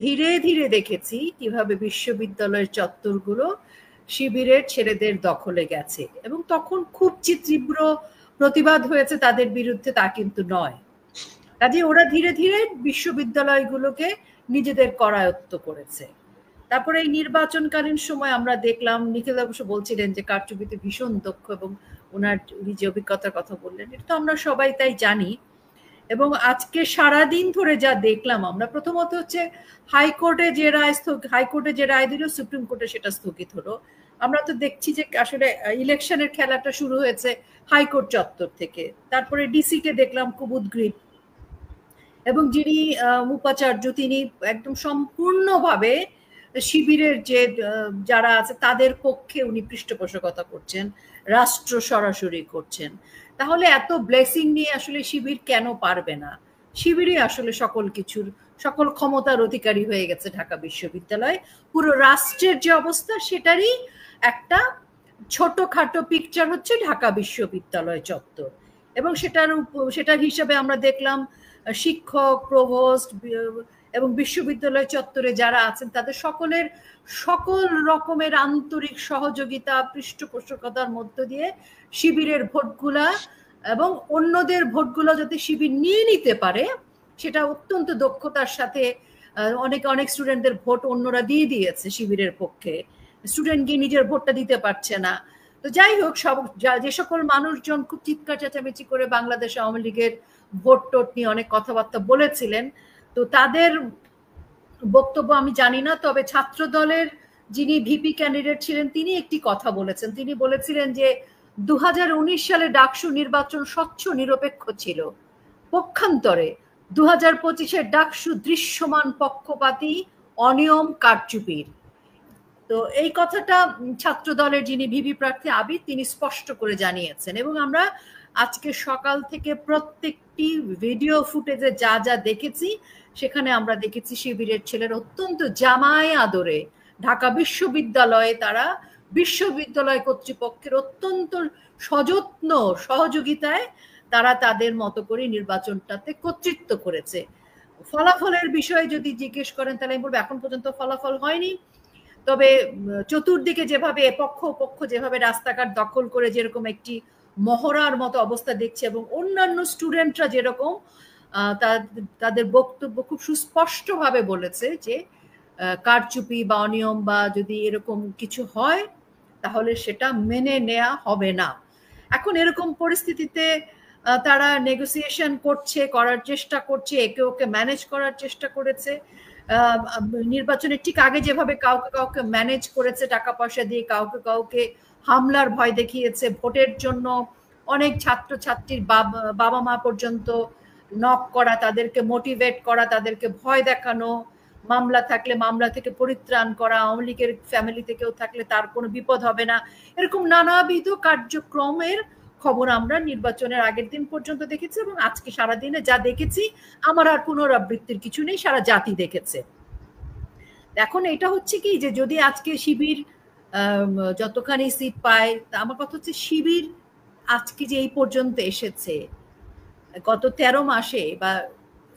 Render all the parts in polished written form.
ধীরে ধীরে দেখেছি কিভাবে বিশ্ববিদ্যালয়ের চত্বরগুলো শিবিরের ছেলেদের দখলে গেছে, এবং তখন খুব তীব্র প্রতিবাদ হয়েছে তাদের বিরুদ্ধে, তা কিন্তু নয়। কাজে ওরা ধীরে ধীরে বিশ্ববিদ্যালয়গুলোকে নিজেদের করায়ত্ত করেছে। তারপরে এই নির্বাচনকালীন সময় আমরা দেখলাম, নিখিল অবশ্য বলছিলেন যে কারচুপিতে ভীষণ দক্ষ, এবং উনি যে অভিজ্ঞতার কথা বললেন এটা তো আমরা সবাই তাই জানি। এবং আজকে সারাদিন ধরে যা দেখলাম আমরা, প্রথমত হচ্ছে হাইকোর্টে যে রায় দিল, সুপ্রিম কোর্টে সেটা স্থগিত হলো। আমরা তো দেখছি যে আসলে ইলেকশনের খেলাটা শুরু হয়েছে হাইকোর্ট চত্বর থেকে। তারপরে ডিসিকে দেখলাম খুব উদ্গ্রীব, এবং যিনি উপাচার্য তিনি একদম সম্পূর্ণভাবে শিবিরের যে যারা আছে তাদের পক্ষে উনি পৃষ্ঠপোষকতা করছেন, রাষ্ট্র সরাসরি করছেন। তাহলে এত ব্লেসিং নিয়ে আসলে শিবির কেন পারবে না? শিবিরই আসলে সকল ক্ষমতার অধিকারী হয়ে গেছে ঢাকা বিশ্ববিদ্যালয়। পুরো রাষ্ট্রের যে অবস্থা সেটারই একটা ছোটখাটো পিকচার হচ্ছে ঢাকা বিশ্ববিদ্যালয় চত্বর। এবং সেটার হিসাবে আমরা দেখলাম শিক্ষক, প্রভোস্ট এবং বিশ্ববিদ্যালয় চত্বরে যারা আছেন তাদের সকল রকমের আন্তরিক সহযোগিতা, পৃষ্ঠপোষকতার মধ্য দিয়ে শিবিরের ভোটগুলা এবং অন্যদের ভোটগুলো যাতে শিবির নিয়ে নিতে পারে, সেটা অত্যন্ত দক্ষতার সাথে অনেক স্টুডেন্টদের ভোট অন্যরা দিয়ে দিয়েছে শিবিরের পক্ষে। স্টুডেন্ট গিয়ে নিজের ভোটটা দিতে পারছে না। তো যাই হোক, যে সকল মানুষজন খুব চিৎকার চেঁচামেচি করে বাংলাদেশ আওয়ামী লীগের ভোট টোট নিয়ে অনেক কথাবার্তা বলেছিলেন, তো তাদের বক্তব্য আমি জানি না। তবে ছাত্র দলের যিনি ভিপি ক্যান্ডিডেট ছিলেন তিনি একটি কথা বলেছেন। তিনি বলেছিলেন যে 2019 সালে ডাকসু নির্বাচন স্বচ্ছ নিরপেক্ষ ছিল, পক্ষান্তরে 2025-এর ডাকসু দৃশ্যমান পক্ষপাতী, অনিয়ম, কারচুপির। তো এই কথাটা ছাত্র দলের যিনি ভিপি প্রার্থী আবিদ তিনি স্পষ্ট করে জানিয়েছেন। এবং আমরা আজকে সকাল থেকে প্রত্যেকটি ভিডিও ফুটেজে যা যা দেখেছি, সেখানে আমরা দেখেছি শিবিরের ছেলের অত্যন্ত জামাই আদরে ঢাকা বিশ্ববিদ্যালয়ে তারা বিশ্ববিদ্যালয় কর্তৃপক্ষের অত্যন্ত সযত্ন সহযোগিতায় তারা তাদের মতো করে নির্বাচনটাতে কর্তৃত্ব করেছে। ফলাফলের বিষয়ে যদি জিজ্ঞেস করেন তাহলে আমি বলবো এখন পর্যন্ত ফলাফল হয়নি। তবে চতুর্দিকে যেভাবে পক্ষ যেভাবে রাস্তাঘাট দখল করে যেরকম একটি মহড়ার মতো অবস্থা দেখছে, এবং অন্যান্য স্টুডেন্টরা যেরকম তাদের বক্তব্য খুব সুস্পষ্টভাবে বলেছে যে কারচুপি বা অনিয়ম বা যদি এরকম কিছু হয় তাহলে সেটা মেনে নেওয়া হবে না। এখন এরকম পরিস্থিতিতে তারা নেগোসিয়েশন করার চেষ্টা করছে, একে ওকে ম্যানেজ করার চেষ্টা করেছে। নির্বাচনের ঠিক আগে যেভাবে কাউকে ম্যানেজ করেছে টাকা পয়সা দিয়ে, কাউকে হামলার ভয় দেখিয়েছে, ভোটের জন্য অনেক ছাত্রছাত্রীর বাবা মা পর্যন্ত নক করা, তাদেরকে মোটিভেট করা, তাদেরকে ভয় দেখানো, মামলা থাকলে মামলা থেকে পরিত্রাণ করা, আওয়ামী লীগের ফ্যামিলিতে কেউ থাকলে তার কোনো বিপদ হবে না, এরকম নানাবিধ কার্যক্রমের খবর আমরা নির্বাচনের আগের দিন পর্যন্ত দেখেছি। এবং আজকে সারাদিনে যা দেখেছি আমার আর পুনরাবৃত্তির কিছু নেই, সারা জাতি দেখেছে। এখন এটা হচ্ছে কি যে যদি আজকে শিবির যতখানি সিট পায়, আমার কথা হচ্ছে শিবির আজকে যে এই পর্যন্ত এসেছে, গত 13 মাসে বা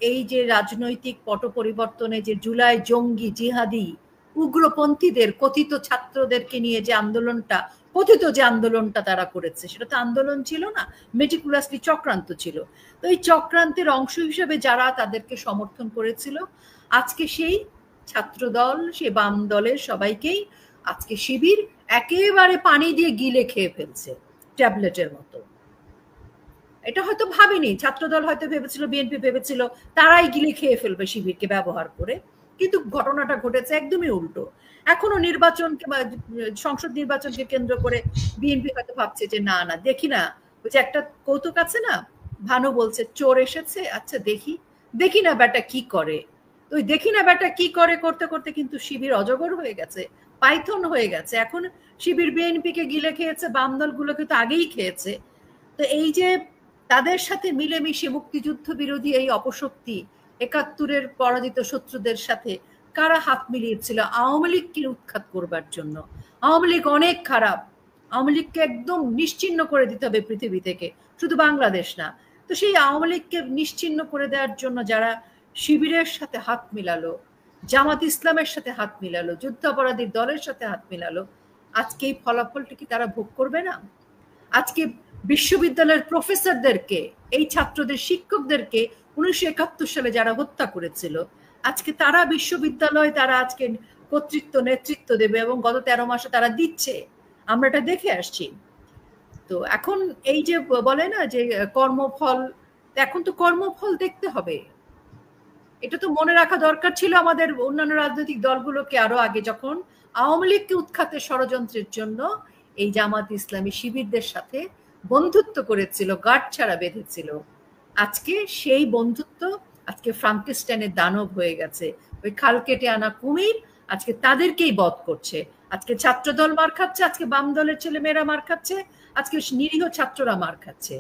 এই যে রাজনৈতিক পট পরিবর্তনে যে জুলাই জঙ্গি জিহাদি উগ্রপন্থীদের কথিত ছাত্রদেরকে নিয়ে যে আন্দোলনটা তারা করেছে, সেটা তো আন্দোলন ছিল না, মেটিকুলাসলি চক্রান্ত ছিল। তো এই চক্রান্তের অংশ হিসেবে যারা তাদেরকে সমর্থন করেছিল, আজকে সেই ছাত্র দল, সে বাম দলের সবাইকেই আজকে শিবির একেবারে পানি দিয়ে গিলে খেয়ে ফেলছে ট্যাবলেটের মতো। এটা হয়তো ভাবেনি, ছাত্রদল হয়তো ভেবেছিল, বিএনপি ভেবেছিল তারাই গিলে খেয়ে ফেলবে শিবিরকে ব্যবহার করে, কিন্তু ঘটনাটা ঘটেছে একদমই উল্টো। এখনো সংসদ নির্বাচনকে কেন্দ্র করে বিএনপি হয়তো ভাবছে যে না দেখি না, ওই যে একটা কৌতুক আছে না, ভানু বলছে চোর এসেছে, আচ্ছা দেখি না ব্যাটা কি করে। ওই দেখি না ব্যাটা কি করে করতে করতে কিন্তু শিবির অজগর হয়ে গেছে, পাইথন হয়ে গেছে। এখন শিবির বিএনপিকে গিলে খেয়েছে, বাম দলগুলোকে তো আগেই খেয়েছে। তো এই যে তাদের সাথে মিলেমিশে মুক্তিযুদ্ধ বিরোধী এই অপশক্তি, 71-এর পরাজিত শত্রুদের সাথে কারা হাত মিলিয়েছিল আওয়ামী লীগকে উৎখাত করবার জন্য। আওয়ামী লীগ অনেক খারাপ, আওয়ামী লীগকে একদম নিশ্চিহ্ন করে দিতে হবে পৃথিবী থেকে, শুধু বাংলাদেশ না। তো সেই আওয়ামী লীগকে নিশ্চিহ্ন করে দেওয়ার জন্য যারা শিবিরের সাথে হাত মিলালো, জামাত ইসলামের সাথে হাত মিলালো, যুদ্ধাপরাধীর দলের সাথে হাত মিলালো, আজকে এই ফলাফলটি কি তারা ভোগ করবে না? আজকে বিশ্ববিদ্যালয়ের প্রফেসরদেরকে, এই ছাত্রদের শিক্ষকদেরকে 1971 সালে যারা হত্যা করেছিল, আজকে তারা বিশ্ববিদ্যালয়, তারা আজকে কর্তৃত্ব নেতৃত্ব দেবে, এবং গত 13 মাসে তারা দিচ্ছে, আমরা এটা দেখে আসছি। তো এখন এই যে বলে না যে কর্মফল, এখন তো কর্মফল দেখতে হবে। এটা তো মনে রাখা দরকার ছিল আমাদের অন্যান্য রাজনৈতিক দলগুলোকে আরো আগে, যখন আওয়ামী লীগকে উৎখাতের ষড়যন্ত্রের জন্য এই জামাত ইসলামী শিবিরদের সাথে বন্ধুত্ব করেছিল, গাঁটছড়া বেঁধেছিল। আজকে সেই বন্ধুত্ব আজকে ফ্রাঙ্কেস্টাইনের দানব হয়ে গেছে। ওই খাল কেটে আনা কুমির আজকে তাদেরকেই বধ করছে। আজকে ছাত্রদল মার খাচ্ছে, আজকে বাম দলের ছেলে মেয়েরা মার খাচ্ছে, আজকে নিরীহ ছাত্ররা মার খাচ্ছে।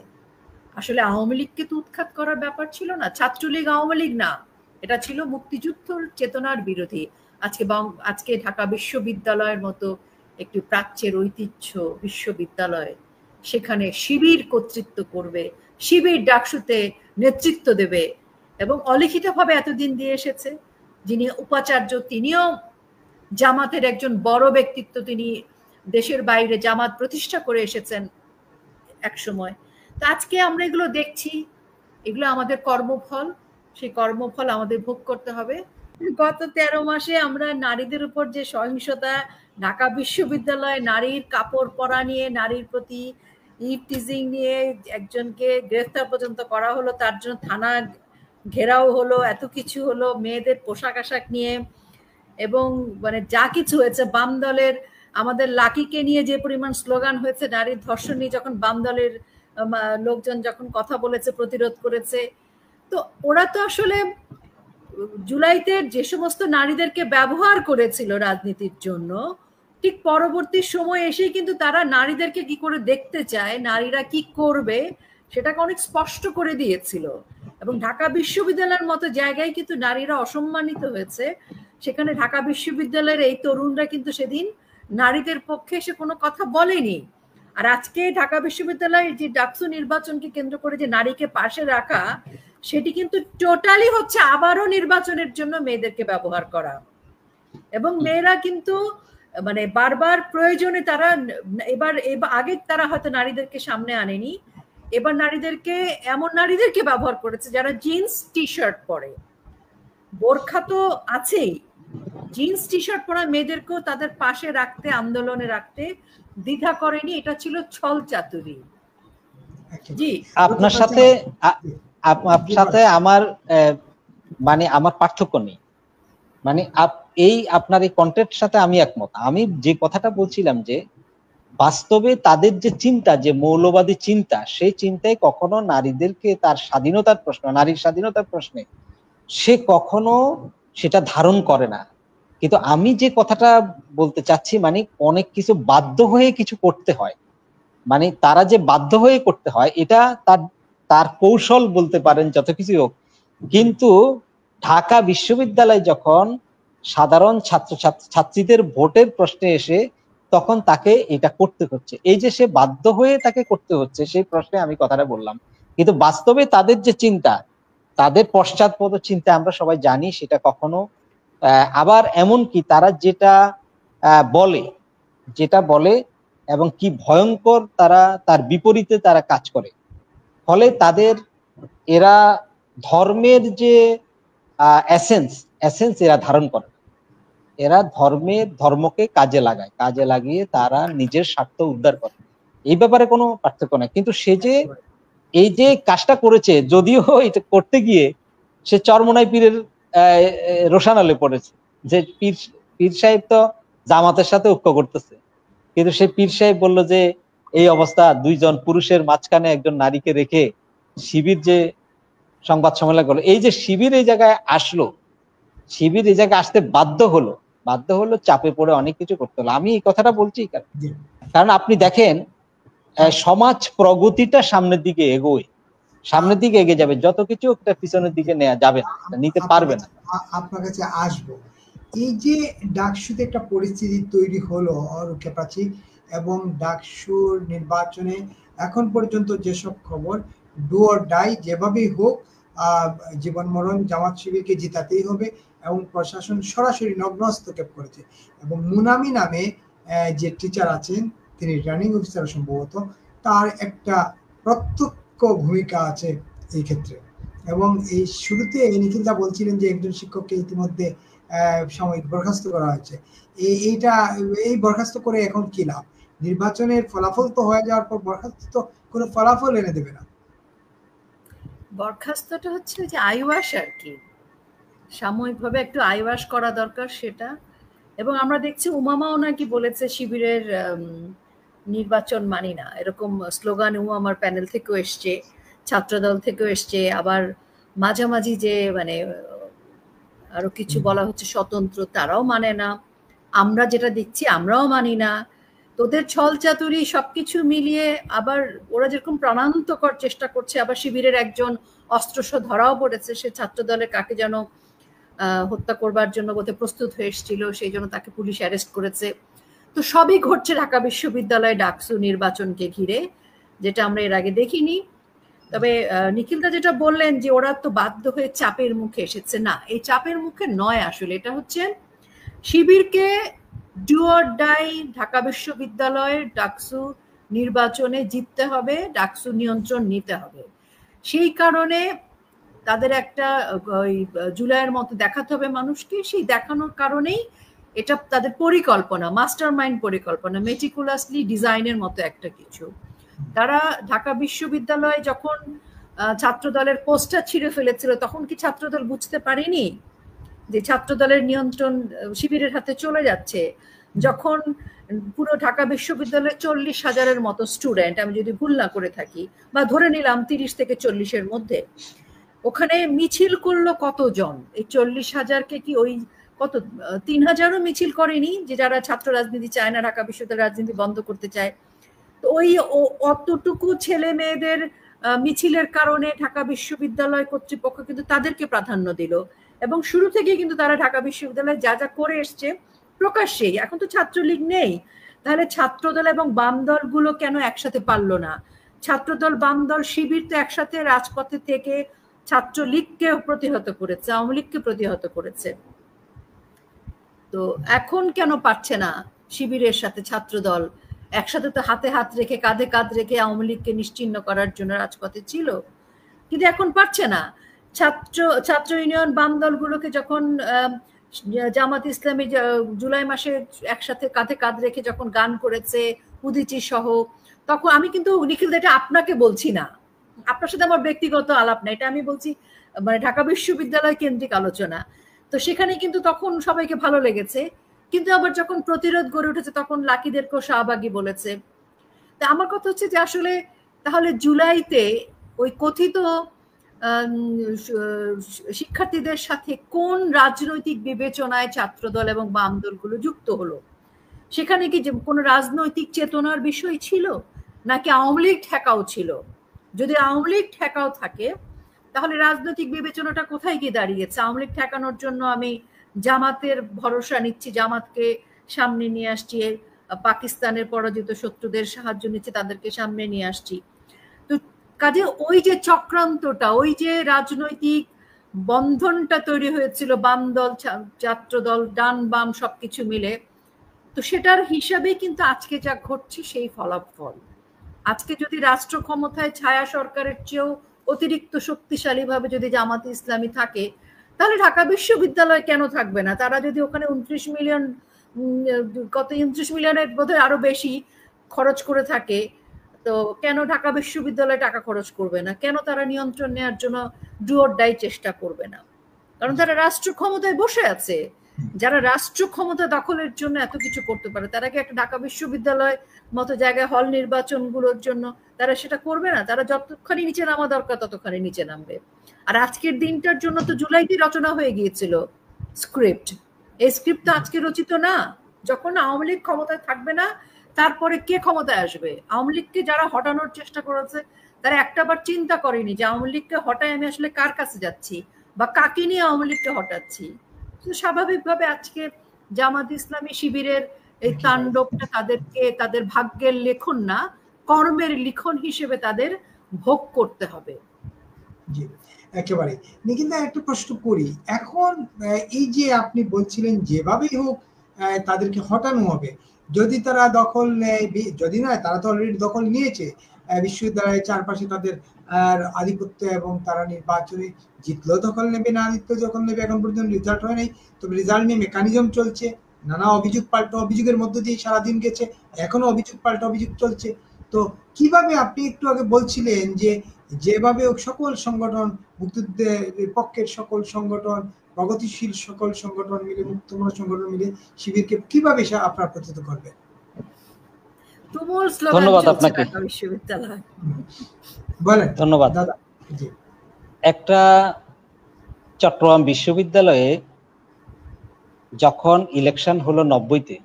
আসলে আওয়ামী লীগকে তো উৎখাত করার ব্যাপার ছিল না, ছাত্রলীগ আওয়ামী লীগ না, এটা ছিল মুক্তিযুদ্ধের চেতনার বিরোধী। আজকে ঢাকা বিশ্ববিদ্যালয়ের মতো একটি প্রাচ্যের ঐতিহ্য বিশ্ববিদ্যালয়, সেখানে শিবির কর্তৃত্ব করবে, শিবির ডাকসুতে নেতৃত্ব দেবে, এবং অলিখিতভাবে এতদিন দিয়ে এসেছে। যিনি উপাচার্য তিনিও জামাতের একজন বড় ব্যক্তিত্ব, তিনি দেশের বাইরে জামাত প্রতিষ্ঠা করে এসেছেন এক সময়। তো আজকে আমরা এগুলো দেখছি, এগুলো আমাদের কর্মফল, সেই কর্মফল আমাদের ভোগ করতে হবে। গত 13 মাসে আমরা নারীদের উপর যে সহিংসতা, ঢাকা বিশ্ববিদ্যালয়ে নারীর কাপড় পরা নিয়ে, নারীর প্রতি ইভটিজিং নিয়ে একজনকে গ্রেফতার পর্যন্ত করা হলো, তার জন্য থানা ঘেরাও হলো, এত কিছু হলো, মেয়েদের পোশাক আশাক নিয়ে, এবং মানে যা কিছু হয়েছে, বাম দলের আমাদের লাকিকে নিয়ে যে পরিমাণ স্লোগান হয়েছে, নারীর ধর্ষণ নিয়ে যখন বাম দলের লোকজন যখন কথা বলেছে, প্রতিরোধ করেছে, তো ওরা তো আসলে জুলাইতে যে সমস্ত নারীদেরকে ব্যবহার করেছিল রাজনীতির জন্য, ঠিক পরবর্তী সময় এসে কিন্তু তারা নারীদেরকে কি করে দেখতে চায়, নারীরা কি করবে, সেটাকে অনেক স্পষ্ট করে দিয়েছিল। এবং ঢাকা বিশ্ববিদ্যালয়ের মতো জায়গায় কিন্তু নারীরা অসম্মানিত হয়েছে। সেখানে ঢাকা বিশ্ববিদ্যালয়ের এই তরুণরা কিন্তু সেদিন নারীদের পক্ষে এসে কোনো কথা বলেনি। আর আজকে ঢাকা বিশ্ববিদ্যালয়ের যে ডাকসু নির্বাচনকে কেন্দ্র করে যে নারীকে পাশে রাখা, সেটি কিন্তু টোটালি হচ্ছে আবারও নির্বাচনের জন্য মেয়েদেরকে ব্যবহার করা। এবং মেয়েরা কিন্তু মানে বারবার প্রয়োজনে তারা এবার আগে তারা হয়তো নারীদেরকে সামনে আনেনি, এবার নারীদেরকে, এমন নারীদেরকে ব্যবহার করেছে যারা জিন্স টি শার্ট পরে। বোরখা তো আছেই, জিন্স টি শার্ট পরা মেয়েদেরকেও তাদের পাশে রাখতে, আন্দোলনে রাখতে দ্বিধা করেনি। এটা ছিল ছল চাতুরি। জি, আপনার সাথে আমার মানে আমার পার্থক্য নেই, মানে এই আপনার এই কন্টেন্টের সাথে আমি একমত। আমি যে কথাটা বলছিলাম যে বাস্তবে তাদের যে চিন্তা, যে মৌলবাদী চিন্তা, সেই চিন্তায় কখনো নারীদেরকে তার স্বাধীনতার প্রশ্ন, নারীর স্বাধীনতার প্রশ্নে সে কখনো সেটা ধারণ করে না। কিন্তু আমি যে কথাটা বলতে চাচ্ছি, মানে অনেক কিছু বাধ্য হয়ে কিছু করতে হয়, মানে তারা যে বাধ্য হয়ে করতে হয়, এটা তার কৌশল বলতে পারেন, যত কিছু হোক। কিন্তু ঢাকা বিশ্ববিদ্যালয় যখন সাধারণ ছাত্রীদের ভোটের প্রশ্নে এসে, তখন তাকে এটা করতে হচ্ছে। এই যে সে বাধ্য হয়ে তাকে করতে হচ্ছে, সেই প্রশ্নে আমি কথাটা বললাম। কিন্তু বাস্তবে তাদের যে চিন্তা, তাদের পশ্চাৎপদ চিন্তা আমরা সবাই জানি, সেটা কখনো আবার এমন কি তারা যেটা বলে এবং কি ভয়ঙ্কর তারা তার বিপরীতে তারা কাজ করে। ফলে এরা ধর্মের যে এসেন্স এরা ধারণ করে, এরা ধর্মকে কাজে লাগিয়ে তারা নিজের স্বার্থ উদ্ধার করে। এই ব্যাপারে কোনো পার্থক্য নাই। কিন্তু সে যে এই যে কাজটা করেছে, যদিও এটা করতে গিয়ে সে চরমোনাই পীরের রোশানালে পড়েছে, যে পীর সাহেব তো জামাতের সাথে ঐক্য করতেছে, কিন্তু সে পীর সাহেব বললো যে এই অবস্থা, দুইজন পুরুষের মাঝখানে একজন নারীকে রেখে শিবির যে সংবাদ সম্মেলন করলো, এই যে শিবির এই জায়গায় আসলো, শিবির এই জায়গায় আসতে বাধ্য হলো, চাপে পড়ে অনেক কিছু করতে হলো। আমি এই কথাটা বলছি কারণ আপনি দেখেন সমাজ প্রগতিটা সামনের দিকে এগিয়ে যাবে, যত কিছু একটা পিছনের দিকে নেওয়া যাবে না, নিতে পারবে না। আপনার কাছে আসবো, এই যে ডাকসুতে একটা পরিস্থিতি তৈরি হলো রুকেয়া প্রাচী, এবং ডাকসুর নির্বাচনে এখন পর্যন্ত যেসব খবর, ডু অর ডাই, যেভাবেই হোক জীবন মরণ জামাত শিবিরকে জিতাতেই হবে, এবং প্রশাসন সরাসরি নগ্ন হস্তক্ষেপ করেছে। এবং মুনামি নামে যে টিচার আছেন, তিনি রিটার্নিং অফিসার সম্ভবত, তার একটা প্রত্যক্ষ ভূমিকা আছে এই ক্ষেত্রে। এবং এই শুরুতে নিখিলদা বলছিলেন যে একজন শিক্ষককে ইতিমধ্যে সাময়িক বরখাস্ত করা হয়েছে। এই বরখাস্ত করে এখন কি লাভ? নির্বাচনের ফলাফল তো হয়ে যাওয়ার পর বরখাস্ত তো কোনো ফলাফল এনে দেবে না। বরখাস্তটা হচ্ছে যে আইওয়াস আর কি, সাময়িকভাবে একটু আইওয়াস করা দরকার সেটা। এবং আমরা দেখছি উমামাও নাকি বলেছে শিবিরের নির্বাচন মানি না, এরকম স্লোগান উমামার প্যানেল থেকেও এসছে, ছাত্রদল থেকেও এসছে। আবার মাঝামাঝি যে মানে আরো কিছু বলা হচ্ছে স্বতন্ত্র, তারাও মানে না। আমরা যেটা দেখছি আমরাও মানি না। তোদের ছল চাতুরি সবকিছু মিলিয়ে আবার ওরা যেরকম প্রাণান্তকর চেষ্টা করছে, আবার শিবিরের একজন অস্ত্রসহ ধরাও পড়েছে, সে ছাত্র দলের কাকে যেন হত্যা করবার জন্য বোধহয় প্রস্তুত হয়ে এসেছিল, সেই জন্য তাকে পুলিশ অ্যারেস্ট করেছে। তো সবই ঘটছে ঢাকা বিশ্ববিদ্যালয় ডাকসু নির্বাচনকে ঘিরে, যেটা আমরা এর আগে দেখিনি। তবে নিখিলদা যেটা বললেন যে ওরা তো বাধ্য হয়ে চাপের মুখে এসেছে, না, এই চাপের মুখে নয়, আসলে এটা হচ্ছে শিবিরকে ডু অর ডাই ঢাকা বিশ্ববিদ্যালয়ের ডাকসু নির্বাচনে জিততে হবে, ডাকসু নিয়ন্ত্রণ নিতে হবে। সেই কারণে তাদের একটা জুলাইয়ের মতো দেখাতে হবে মানুষকে। সেই দেখানোর কারণেই এটা তাদের পরিকল্পনা, মাস্টার মাইন্ড পরিকল্পনা, মেটিকুলাসলি ডিজাইনের মতো একটা কিছু। তারা ঢাকা বিশ্ববিদ্যালয়ে যখন ছাত্রদলের পোস্টার ছিঁড়ে ফেলেছিল, তখন কি ছাত্রদল বুঝতে পারেনি যে ছাত্রদলের নিয়ন্ত্রণ শিবিরের হাতে চলে যাচ্ছে? যখন পুরো ঢাকা বিশ্ববিদ্যালয়ে 40,000-এর মতো স্টুডেন্ট, আমি যদি ভুল না করে থাকি, বা ধরে নিলাম 30 থেকে 40-এর মধ্যে, ওখানে মিছিল করলো কতজন? এই 40,000-কে কি ওই কত 3,000-ও মিছিল করেনি, যে যারা ছাত্র রাজনীতি চায় না, ঢাকা বিশ্ববিদ্যালয় রাজনীতি বন্ধ করতে চায়? তো ওই অতটুকু ছেলে মেয়েদের মিছিলের কারণে ঢাকা বিশ্ববিদ্যালয় কর্তৃপক্ষ কিন্তু তাদেরকে প্রাধান্য দিল। এবং শুরু থেকে কিন্তু তারা ঢাকা বিশ্ববিদ্যালয়ে যা যা করে এসছে প্রকাশ্যেই। এখন তো ছাত্রলীগ নেই, তাহলে ছাত্রদল এবং বাম দলগুলো কেন একসাথে পারলো না? ছাত্রদল, বাম দল, শিবির তো একসাথে রাজপথে থেকে ছাত্রলীগকে প্রতিহত করেছে, আওয়ামী লীগকে প্রতিহত করেছে। তো এখন কেন পারছে না শিবিরের সাথে ছাত্রদল একসাথে? তো হাতে হাত রেখে, কাঁধে কাঁধ রেখে আওয়ামী লীগকে নিশ্চিহ্ন করার জন্য রাজপথে ছিল, কিন্তু এখন পারছে না। ছাত্র ইউনিয়ন, বাম দলগুলোকে যখন জামাত ইসলামী জুলাই মাসে একসাথে কাঁধে কাঁধ রেখে যখন গান করেছে উদিচি সহ, তখন আমি কিন্তু নিখিল, এটা আপনাকে বলছি না, আপনার সাথে আমার ব্যক্তিগত আলাপ না, এটা আমি বলছি মানে ঢাকা বিশ্ববিদ্যালয় কেন্দ্রিক আলোচনা। তো সেখানে কিন্তু তখন সবাইকে ভালো লেগেছে, কিন্তু আবার যখন প্রতিরোধ গড়ে উঠেছে তখন লাকিদেরকেও শাহবাগী বলেছে। তা আমার কথা হচ্ছে যে আসলে তাহলে জুলাইতে ওই কথিত শিক্ষার্থীদের সাথে কোন রাজনৈতিক বিবেচনায় ছাত্রদল এবং বাম দলগুলো যুক্ত হলো? সেখানে কি কোনো রাজনৈতিক চেতনার বিষয় ছিল, নাকি আওয়ামী লীগ ঠেকাও ছিল? যদি আওয়ামী লীগ ঠেকাও থাকে, তাহলে রাজনৈতিক বিবেচনাটা কোথায় গিয়ে দাঁড়িয়েছে? আওয়ামী লীগ ঠেকানোর জন্য আমি জামাতের ভরসা নিচ্ছি, জামাতকে সামনে নিয়ে আসছি, পাকিস্তানের পরাজিত শত্রুদের সাহায্য নিচ্ছে, তাদেরকে সামনে নিয়ে আসছি। তো কাজে ওই যে চক্রান্তটা, ওই যে রাজনৈতিক বন্ধনটা তৈরি হয়েছিল বাম দল, ছাত্রদল, ডান বাম সবকিছু মিলে, তো সেটার হিসাবে কিন্তু আজকে যা ঘটছে সেই ফলাফল। আজকে যদি রাষ্ট্র ক্ষমতায় ছায়া সরকারের চেয়েও অতিরিক্ত শক্তিশালী ভাবে যদি জামাত ইসলামী থাকে, তাহলে ঢাকা বিশ্ববিদ্যালয় কেন থাকবে না? তারা যদি ওখানে 29 মিলিয়ন, কত 29 মিলিয়নের বোধহয় আরো বেশি খরচ করে থাকে, তো কেন ঢাকা বিশ্ববিদ্যালয় টাকা খরচ করবে না? কেন তারা নিয়ন্ত্রণ নেওয়ার জন্য ডু অর ডাই চেষ্টা করবে না? কারণ তারা রাষ্ট্র ক্ষমতায় বসে আছে। যারা রাষ্ট্র ক্ষমতা দখলের জন্য এত কিছু করতে পারে, তারা কি একটা ঢাকা বিশ্ববিদ্যালয় মতো জায়গায় হল নির্বাচনগুলোর জন্য তারা সেটা করবে না? তারা যতখানি নিচে নামা দরকার ততখানি নিচে নামবে। আর আজকের দিনটার জন্য তো জুলাইতে রচনা হয়ে গিয়েছিল স্ক্রিপ্ট। এই স্ক্রিপ্ট তো আজকে রচিত না। যখন আওয়ামী লীগ ক্ষমতায় থাকবে না, তারপরে কে ক্ষমতায় আসবে? আওয়ামী লীগকে যারা হটানোর চেষ্টা করেছে, তারা একটাবার চিন্তা করেনি যে আওয়ামী লীগকে হটায় আমি আসলে কার কাছে যাচ্ছি, বা কাকে নিয়ে আওয়ামী লীগকে হটাচ্ছি। তো স্বাভাবিকভাবে আজকে জামাত ইসলামী শিবিরের এই তাণ্ডবটা তাদেরকে তাদের ভাগ্যের লেখন না, কর্মের লিখন হিসেবে তাদের ভোগ করতে হবে। জি, একেবারে কিন্তু একটা প্রশ্ন করি এখন, এই যে আপনি বলছিলেন যেভাবেই হোক তাদেরকে হটানো হবে, যদি তারা দখল নেয়, যদি নয় তারা তো অলরেডি দখল নিয়েছে বিশ্ববিদ্যালয়ের চারপাশে তাদের আধিপত্য, এবং তারা নির্বাচনে জিতলেও দখল নেবে, না জিতলেও দখল নেবে। এখন পর্যন্ত রেজাল্ট হয় নাই, তবে রেজাল্ট নিয়ে মেকানিজম চলছে, নানা অভিযোগ পাল্টা অভিযোগের মধ্য দিয়ে সারাদিন গেছে, এখনো অভিযোগ পাল্টা অভিযোগ চলছে। তো কিভাবে, আপনি একটু আগে বলছিলেন যে যেভাবে সকল সংগঠন, মুক্তিযুদ্ধের পক্ষের সকল সংগঠন, প্রগতিশীল সকল সংগঠন মিলে, মুক্তমনা সংগঠন মিলে শিবিরকে কিভাবে আপনারা প্রতিহত করবেন? তুমুল স্লোগান ধন্যবাদ চলছে আপনাকে। ঢাকা বিশ্ববিদ্যালয়। বলেন। ধন্যবাদ দাদা। জি। একটা চট্টগ্রাম বিশ্ববিদ্যালয়ে যখন ইলেকশন হলো 90-তে,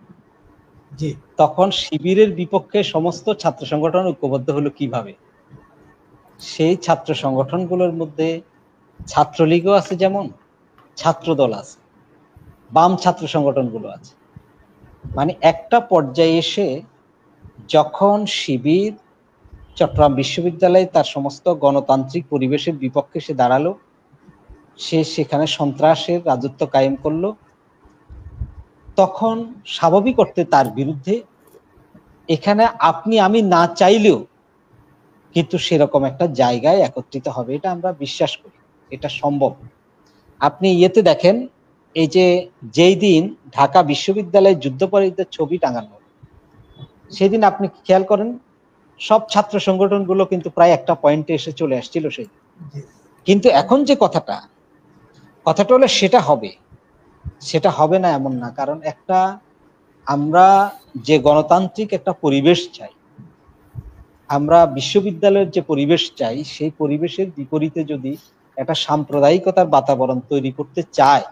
জি। তখন শিবিরের বিপক্ষে সমস্ত ছাত্র সংগঠন ঐক্যবদ্ধ হলো কিভাবে? সেই ছাত্র সংগঠনগুলোর মধ্যে ছাত্রলীগও আছে, যেমন ছাত্রদল আছে, বাম ছাত্র সংগঠনগুলো আছে। মানে একটা পর্যায়ে এসে যখন শিবির চট্টগ্রাম বিশ্ববিদ্যালয়ে তার সমস্ত গণতান্ত্রিক পরিবেশের বিপক্ষে সে দাঁড়ালো, সে সেখানে সন্ত্রাসের রাজত্ব কায়েম করলো, তখন স্বাভাবিক অর্থে তার বিরুদ্ধে এখানে আপনি আমি না চাইলেও কিন্তু সেরকম একটা জায়গায় একত্রিত হবে, এটা আমরা বিশ্বাস করি, এটা সম্ভব। আপনি ইয়েতে দেখেন, এই যে যেই দিন ঢাকা বিশ্ববিদ্যালয়ের যুদ্ধপরাধীদের ছবি টাঙানো, সেদিন আপনি খেয়াল করেন সব ছাত্র সংগঠনগুলো কিন্তু প্রায় একটা পয়েন্টে এসে চলে আসছিল সেই। কিন্তু এখন যে কথাটা হলো সেটা হবে না এমন না, কারণ একটা আমরা যে গণতান্ত্রিক একটা পরিবেশ চাই, আমরা বিশ্ববিদ্যালয়ের যে পরিবেশ চাই, সেই পরিবেশের বিপরীতে যদি একটা সাম্প্রদায়িকতার বাতাবরণ তৈরি করতে চায়,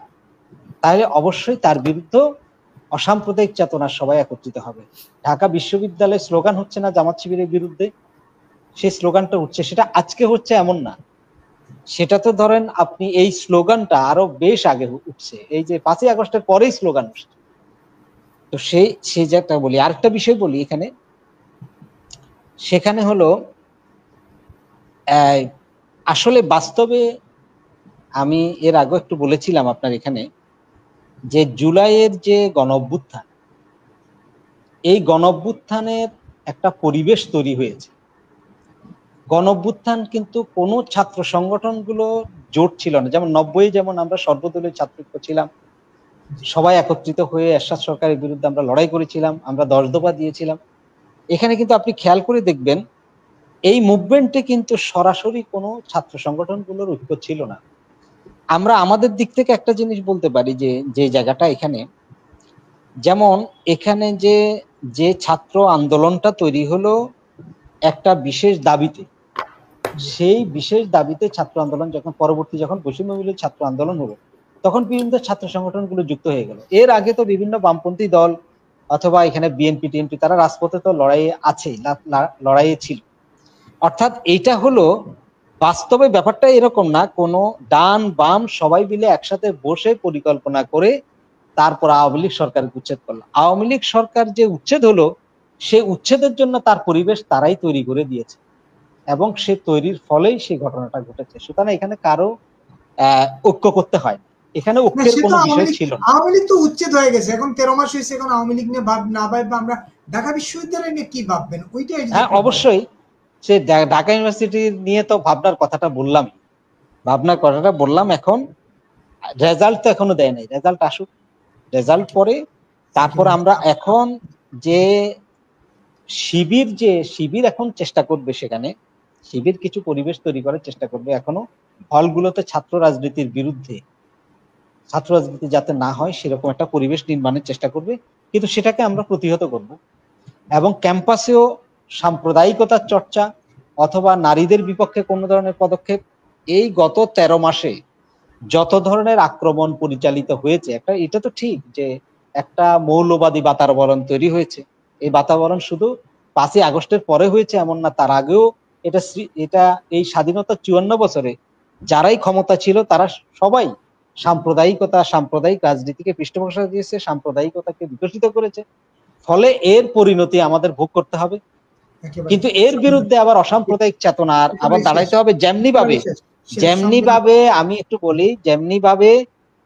তাহলে অবশ্যই তার বিরুদ্ধে অসাম্প্রদায়িক চেতনার সবাই একত্রিত হবে। ঢাকা বিশ্ববিদ্যালয়ের স্লোগান হচ্ছে না জামাত শিবিরের বিরুদ্ধে, সেই স্লোগানটা উঠছে, সেটা আজকে হচ্ছে এমন না, সেটা তো ধরেন আপনি এই স্লোগানটা আরো বেশ আগে উঠছে, এই যে 5ই আগস্টের পরেই স্লোগান উঠছে। তো সেই যেটা বলি, আরেকটা বিষয় বলি এখানে, সেখানে হলো আসলে বাস্তবে আমি এর আগে একটু বলেছিলাম আপনার এখানে যে জুলাইয়ের যে গণঅভ্যুত্থান, এই গণঅভ্যুত্থানের একটা পরিবেশ তৈরি হয়েছে। গণঅভ্যুত্থান কিন্তু কোনো ছাত্র সংগঠনগুলো জোট ছিল না, যেমন 90 যেমন আমরা সর্বদলীয় ছাত্রৈক্য ছিলাম, সবাই একত্রিত হয়ে এরশাদ সরকারের বিরুদ্ধে আমরা লড়াই করেছিলাম, আমরা 10 দফা দিয়েছিলাম। এখানে কিন্তু আপনি খেয়াল করে দেখবেন এই মুভমেন্টে কিন্তু সরাসরি কোনো ছাত্র সংগঠনগুলোর ঐক্য ছিল না। আমরা আমাদের দিক থেকে একটা জিনিস বলতে পারি যে জায়গাটা এখানে, যেমন এখানে যে ছাত্র আন্দোলনটা তৈরি হলো একটা বিশেষ দাবিতে, সেই বিশেষ দাবিতে ছাত্র আন্দোলন যখন বৈষম্য বিরোধী ছাত্র আন্দোলন হলো, তখন বিভিন্ন ছাত্র সংগঠনগুলো যুক্ত হয়ে গেল। এর আগে তো বিভিন্ন বামপন্থী দল অথবা এখানে বিএনপি টিএমপি তারা রাজপথে তো লড়াইয়ে ছিল। অর্থাৎ এইটা হলো বাস্তবে ব্যাপারটা এরকম না, কোনো ডান বাম সবাই মিলে একসাথে বসে পরিকল্পনা করে তারপর আওয়ামী লীগ সরকারকে উচ্ছেদ করলো। আওয়ামী লীগ সরকার যে উচ্ছেদ হলো, সেই উচ্ছেদের জন্য তার পরিবেশ তারাই তৈরি করে দিয়েছে এবং সে তৈরির ফলেই সেই ঘটনাটা ঘটেছে। সুতরাং এখানে কারো ঐক্য করতে হয়, এখানে ঐক্যের কোনো বিষয় ছিল না। আওয়ামী লীগ তো উচ্ছেদ হয়ে গেছে, এখন 13 মাস হয়েছে, এখন আওয়ামী লীগ নিয়ে না ভাববা আমরা ঢাকা বিশ্ববিদ্যালয় নিয়ে কি ভাববেন ওইটা? হ্যাঁ অবশ্যই, সে ঢাকা ইউনিভার্সিটি নিয়ে তো ভাবনার কথাটা বললাম। এখন রেজাল্ট তো এখনো দেয় নাই, রেজাল্ট আসুক, রেজাল্ট পরে তারপর আমরা এখন যে শিবির এখন চেষ্টা করবে, সেখানে শিবির কিছু পরিবেশ তৈরি করার চেষ্টা করবে। এখনো হলগুলোতে ছাত্র রাজনীতির বিরুদ্ধে, ছাত্র রাজনীতি যাতে না হয় সেরকম একটা পরিবেশ নির্মাণের চেষ্টা করবে, কিন্তু সেটাকে আমরা প্রতিহত করব। এবং ক্যাম্পাসেও সাম্প্রদায়িকতার চর্চা অথবা নারীদের বিপক্ষে কোনো ধরনের পদক্ষেপ, এই গত 13 মাসে যত ধরনের আক্রমণ পরিচালিত হয়েছে, এটা তো ঠিক যে একটা মৌলবাদী বাতাবরণ তৈরি হয়েছে। এই বাতাবরণ শুধু 5ই আগস্টের পরে হয়েছে এমন না, তার আগেও এটা এই স্বাধীনতা 54 বছরে যারাই ক্ষমতা ছিল তারা সবাই সাম্প্রদায়িক রাজনীতিকে পৃষ্ঠপোষকতা দিয়েছে, সাম্প্রদায়িকতাকে বিকশিত করেছে। ফলে এর পরিণতি আমাদের ভোগ করতে হবে, কিন্তু এর বিরুদ্ধে আবার অসাম্প্রদায়িক চেতনার আবার দাঁড়াইতে হবে। যেমনি ভাবে যেমনি ভাবে আমি একটু বলি, যেমনি ভাবে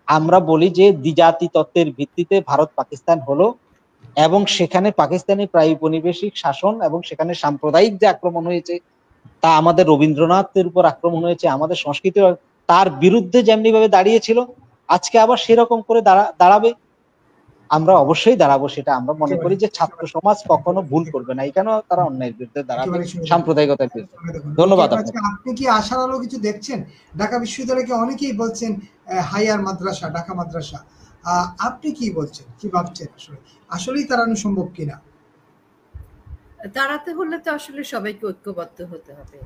আমরা বলি যে দ্বিজাতি তত্ত্বের ভিত্তিতে ভারত পাকিস্তান হলো এবং সেখানে পাকিস্তানি প্রায় উপনিবেশিক শাসন এবং সেখানে সাম্প্রদায়িক যে আক্রমণ হয়েছে, তা আমাদের রবীন্দ্রনাথের উপর আক্রমণ হয়েছে, আমাদের সংস্কৃতি তার বিরুদ্ধে যেমনি ভাবে দাঁড়িয়েছিল, আজকে আবার সেরকম করে দাঁড়াবে। আমরা অবশ্যই দাঁড়াবো, সেটা আমরা মনে করি যে ছাত্র সমাজ কখনো ভুল করবে না, এখানেও তারা অন্যায়ের বিরুদ্ধে দাঁড়াবে, সাম্প্রদায়িকতার বিরুদ্ধে। ধন্যবাদ। আপনি কি আশার আলো কিছু দেখছেন? ঢাকা বিশ্ববিদ্যালয়কে অনেকেই বলছেন হাইয়ার মাদ্রাসা, ঢাকা মাদ্রাসা, আপনি কি বলছেন, কি ভাবছেন? আসলেই তাড়ানো সম্ভব কিনা? তাড়াতে হলে তো আসলে সবাইকে ঐক্যবদ্ধ হতে হবে,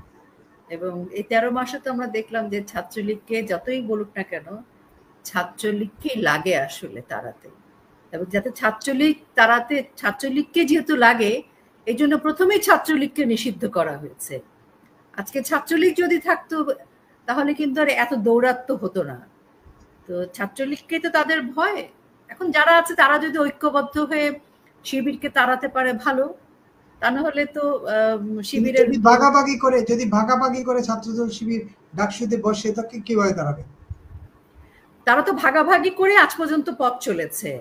এবং এই 13 মাসে তো আমরা দেখলাম যে ছাত্রলীগকে যতই বলুক না কেন, ছাত্রলীগকেই লাগে আসলে তাড়াতে। এবং যাতে ছাত্রলীগ তাড়াতে, ছাত্রলীগকে যেহেতু লাগে, এই জন্য প্রথমেই ছাত্রলীগকে নিষিদ্ধ করা হয়েছে। আজকে ছাত্রলীগ যদি থাকতো তাহলে কিন্তু আর এত দৌরাত্ম হতো না। তো ছাত্রলীগকে তো তাদের ভয়। এখন যারা আছে তারা যদি ঐক্যবদ্ধ হয়ে শিবিরকে তাড়াতে পারে ভালো, তা না হলে তো শিবিরের ভাগাভাগি করে ছাত্রদল শিবির ডাকসুতে বসে, তাকে কিভাবে দাঁড়াবে? তারা তো ভাগাভাগি করে আজ পর্যন্ত পথ চলেছে।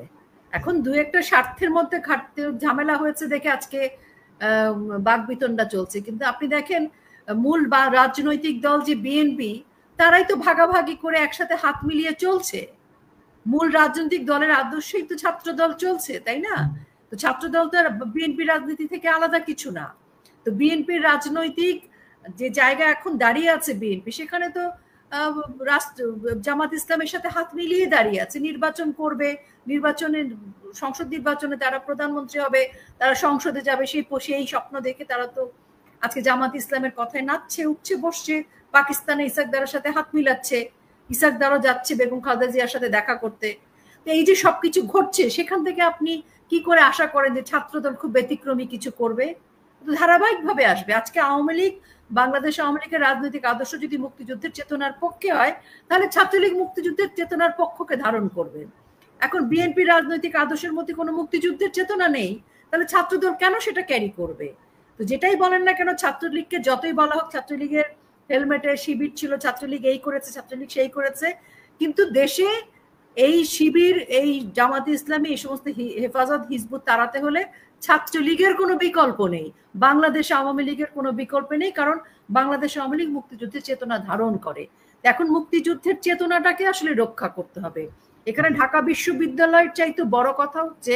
এখন দু একটা স্বার্থের মধ্যে খাটতে ঝামেলা হয়েছে দেখে আজকে বাকবিতণ্ডা চলছে। কিন্তু আপনি দেখেন মূল বা রাজনৈতিক দল যে বিএনপি, তারাই তো ভাগাভাগি করে একসাথে হাত মিলিয়ে চলছে। মূল রাজনৈতিক দলের আদর্শেই তো ছাত্র দল চলছে, তাই না? তো ছাত্র দল তো বিএনপি রাজনীতি থেকে আলাদা কিছু না। তো বিএনপির রাজনৈতিক যে জায়গা এখন দাঁড়িয়ে আছে বিএনপি, সেখানে তো জামাত ইসলামের সাথে হাত মিলিয়ে দাঁড়িয়ে আছে। নির্বাচন করবে, সংসদ নির্বাচনে তারা প্রধানমন্ত্রী হবে, তারা সংসদে যাবে, সেই স্বপ্ন দেখে তারা তো আজকে জামাত ইসলামের কথায় নাচছে, উঠছে, বসছে। পাকিস্তানে ইসাকদারের সাথে হাত মিলাচ্ছে, ইসাকদারও যাচ্ছে বেগম খালেদা জিয়ার সাথে দেখা করতে। তো এই যে সবকিছু ঘটছে, সেখান থেকে আপনি কি করে আশা করেন যে ছাত্রদল খুব ব্যতিক্রমী কিছু করবে? ধারাবাহিক ভাবে আসবে। আজকে আওয়ামী লীগ, বাংলাদেশ আওয়ামী লীগের রাজনৈতিক আদর্শ যদি মুক্তিযুদ্ধের চেতনার পক্ষে হয়, তাহলে ছাত্রলীগ মুক্তিযুদ্ধের চেতনার পক্ষকে ধারণ করবে। এখন বিএনপি রাজনৈতিক আদর্শের মধ্যে কোনো মুক্তিযুদ্ধের চেতনা নেই, তাহলে ছাত্রদল কেন সেটা ক্যারি করবে? তো যেটাই বলেন না কেন, ছাত্রলীগকে যতই বলা হোক ছাত্রলীগের হেলমেটে শিবির ছিল, ছাত্রলীগ এই করেছে, ছাত্রলীগ সেই করেছে, কিন্তু দেশে এই শিবির, এই জামাতে ইসলামী, এই সমস্ত হেফাজত হিজবুত তাড়াতে হলে ছাত্রলীগের কোনো বিকল্প নেই, বাংলাদেশ আওয়ামী লীগের কোনো বিকল্প নেই। কারণ বাংলাদেশ আওয়ামী লীগ মুক্তিযুদ্ধের চেতনা ধারণ করে। এখন মুক্তিযুদ্ধের চেতনাটাকে আসলে রক্ষা করতে হবে। এখানে ঢাকা বিশ্ববিদ্যালয়ের চাইতে বড় কথা হচ্ছে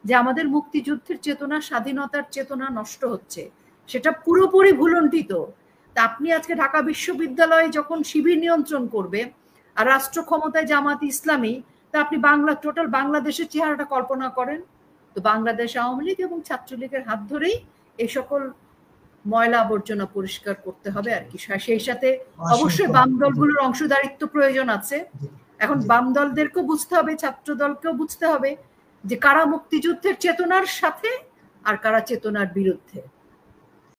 যে আমাদের মুক্তিযুদ্ধের চেতনা, স্বাধীনতার চেতনা নষ্ট হচ্ছে, সেটা পুরোপুরি ভুলণ্ঠিত। তা আপনি আজকে ঢাকা বিশ্ববিদ্যালয়ে যখন শিবির নিয়ন্ত্রণ করবে আর রাষ্ট্র ক্ষমতায় জামাত ইসলামী, তা আপনি টোটাল বাংলাদেশের চেহারাটা কল্পনা করেন। তো বাংলাদেশ আওয়ামী লীগ এবং ছাত্রলীগের হাত ধরেই এই সকল ময়লা আবর্জনা পরিষ্কার করতে হবে আর কি। সেই সাথে অবশ্যই বাম দলগুলোর অংশদারিত্ব প্রয়োজন আছে। এখন বাম দলদেরকেও বুঝতে হবে, ছাত্র দলকেও বুঝতে হবে যে কারা মুক্তিযুদ্ধের চেতনার সাথে আর কারা চেতনার বিরুদ্ধে।